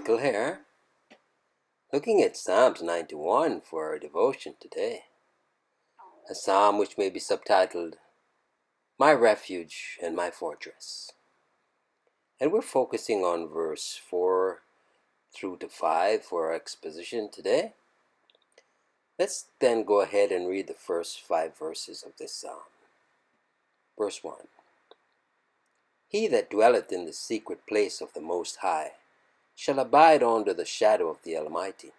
Michael here, looking at Psalms 91 for our devotion today. A psalm which may be subtitled, My Refuge and My Fortress. And we're focusing on verse 4 through to 5 for our exposition today. Let's then go ahead and read the first 5 verses of this psalm. Verse 1. He that dwelleth in the secret place of the Most High shall abide under the shadow of the Almighty.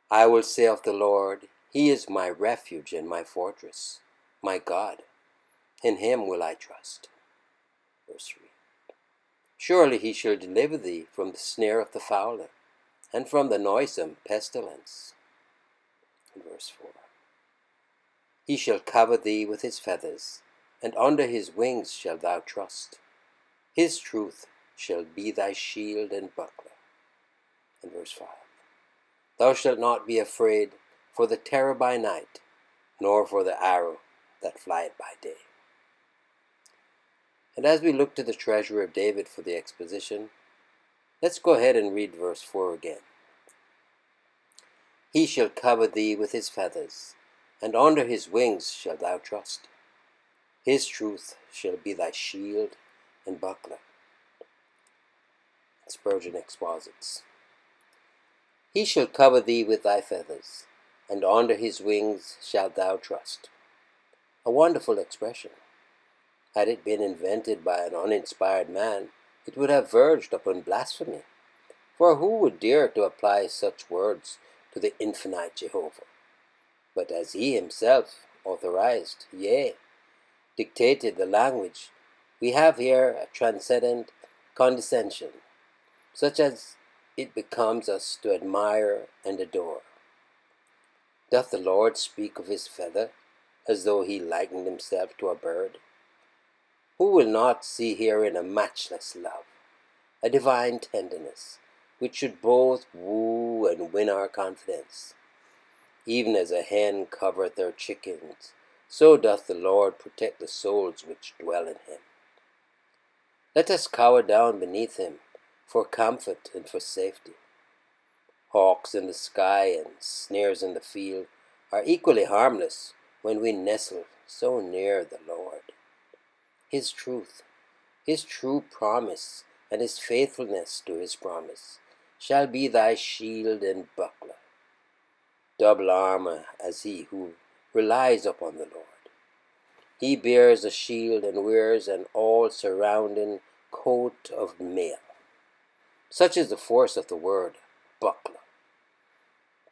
I will say of the Lord, He is my refuge and my fortress, my God. In Him will I trust. Verse 3. Surely He shall deliver thee from the snare of the fowler, and from the noisome pestilence. Verse 4. He shall cover thee with His feathers, and under His wings shalt thou trust. His truth shall be thy shield and buckler. And verse 5. Thou shalt not be afraid for the terror by night, nor for the arrow that flieth by day. And as we look to the treasure of David for the exposition, let's go ahead and read verse 4 again. He shall cover thee with His feathers, and under His wings shalt thou trust. His truth shall be thy shield and buckler. Spurgeon exposits. He shall cover thee with thy feathers, and under His wings shalt thou trust. A wonderful expression. Had it been invented by an uninspired man, it would have verged upon blasphemy. For who would dare to apply such words to the infinite Jehovah? But as He Himself authorized, yea, dictated the language, we have here a transcendent condescension, such as it becomes us to admire and adore. Doth the Lord speak of His feather, as though He likened Himself to a bird? Who will not see herein a matchless love, a divine tenderness, which should both woo and win our confidence? Even as a hen covereth her chickens, so doth the Lord protect the souls which dwell in Him. Let us cower down beneath Him for comfort and for safety. Hawks in the sky and snares in the field are equally harmless when we nestle so near the Lord. His truth, His true promise, and His faithfulness to His promise shall be thy shield and buckler. Double armor as he who relies upon the Lord. He bears a shield and wears an all-surrounding coat of mail. Such is the force of the word buckler.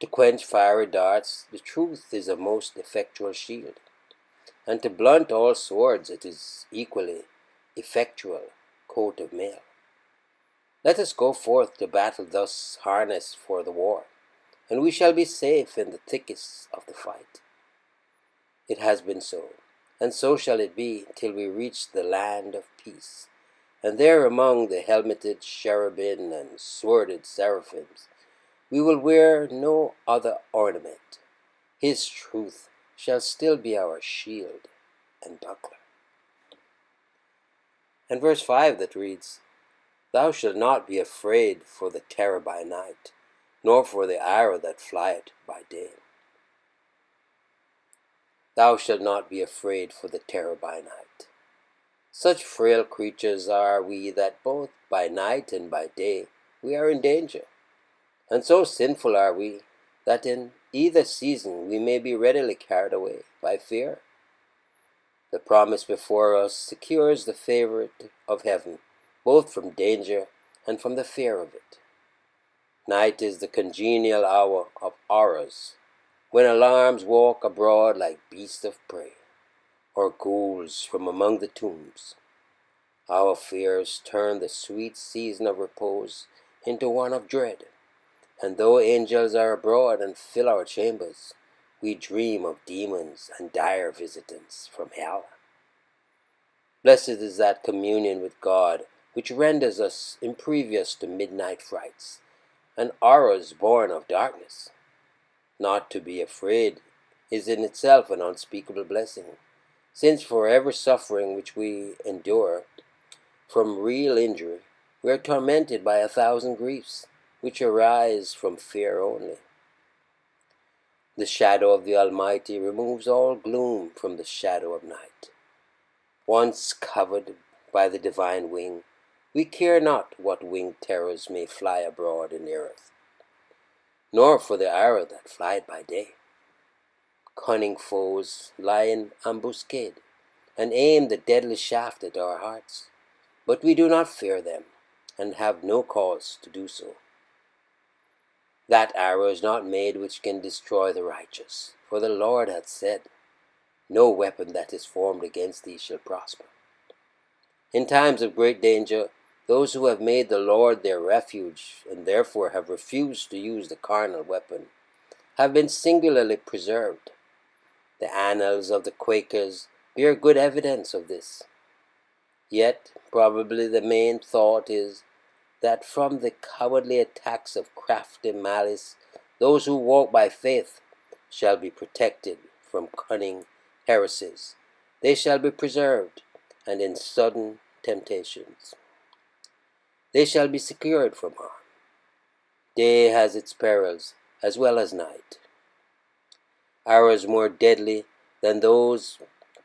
To quench fiery darts, the truth is a most effectual shield, and to blunt all swords it is equally effectual coat of mail. Let us go forth to battle thus harnessed for the war, and we shall be safe in the thickest of the fight. It has been so, and so shall it be till we reach the land of peace, and there among the helmeted cherubim and sworded seraphims we will wear no other ornament. His truth shall still be our shield and buckler. And verse 5 that reads, Thou shalt not be afraid for the terror by night, nor for the arrow that flieth by day. Thou shalt not be afraid for the terror by night. Such frail creatures are we that both by night and by day we are in danger, and so sinful are we that in either season we may be readily carried away by fear. The promise before us secures the favor of heaven, both from danger and from the fear of it. Night is the congenial hour of horrors, when alarms walk abroad like beasts of prey, or ghouls from among the tombs. Our fears turn the sweet season of repose into one of dread, and though angels are abroad and fill our chambers, we dream of demons and dire visitants from hell. Blessed is that communion with God which renders us impervious to midnight frights and horrors born of darkness. Not to be afraid is in itself an unspeakable blessing, since for every suffering which we endure from real injury, We are tormented by 1,000 griefs, which arise from fear only. The shadow of the Almighty removes all gloom from the shadow of night. Once covered by the divine wing, we care not what winged terrors may fly abroad in the earth, nor for the arrow that flieth by day. Cunning foes lie in ambuscade, and aim the deadly shaft at our hearts, but we do not fear them, and have no cause to do so. That arrow is not made which can destroy the righteous, for the Lord hath said, No weapon that is formed against thee shall prosper. In times of great danger, those who have made the Lord their refuge, and therefore have refused to use the carnal weapon, have been singularly preserved. The annals of the Quakers bear good evidence of this. Yet, probably the main thought is that from the cowardly attacks of crafty malice, those who walk by faith shall be protected from cunning heresies. They shall be preserved, and in sudden temptations they shall be secured from harm. Day has its perils as well as night. Arrows more deadly than those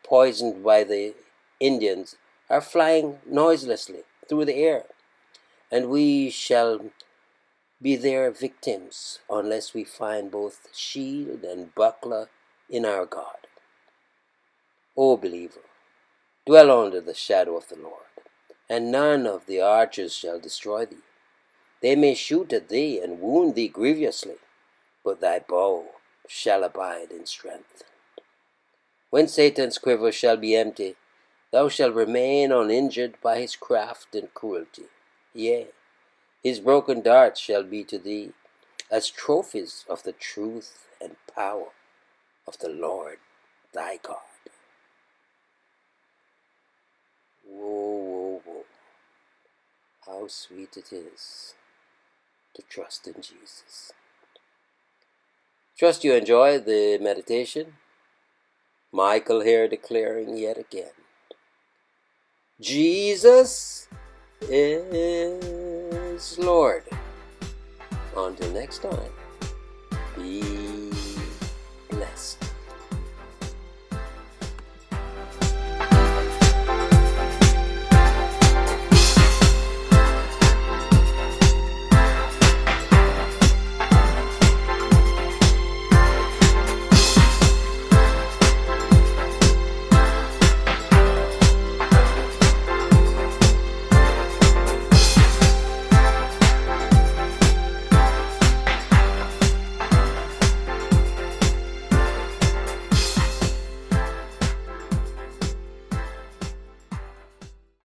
poisoned by the Indians are flying noiselessly through the air, and we shall be their victims unless we find both shield and buckler in our God. O believer, dwell under the shadow of the Lord, and none of the archers shall destroy thee. They may shoot at thee and wound thee grievously, but thy bow shall abide in strength. When Satan's quiver shall be empty, thou shalt remain uninjured by his craft and cruelty. Yea, his broken darts shall be to thee as trophies of the truth and power of the Lord thy God. Whoa, whoa, whoa. How sweet it is to trust in Jesus. Trust you enjoyed the meditation. Michael here declaring yet again, Jesus is Lord. Until next time, be blessed.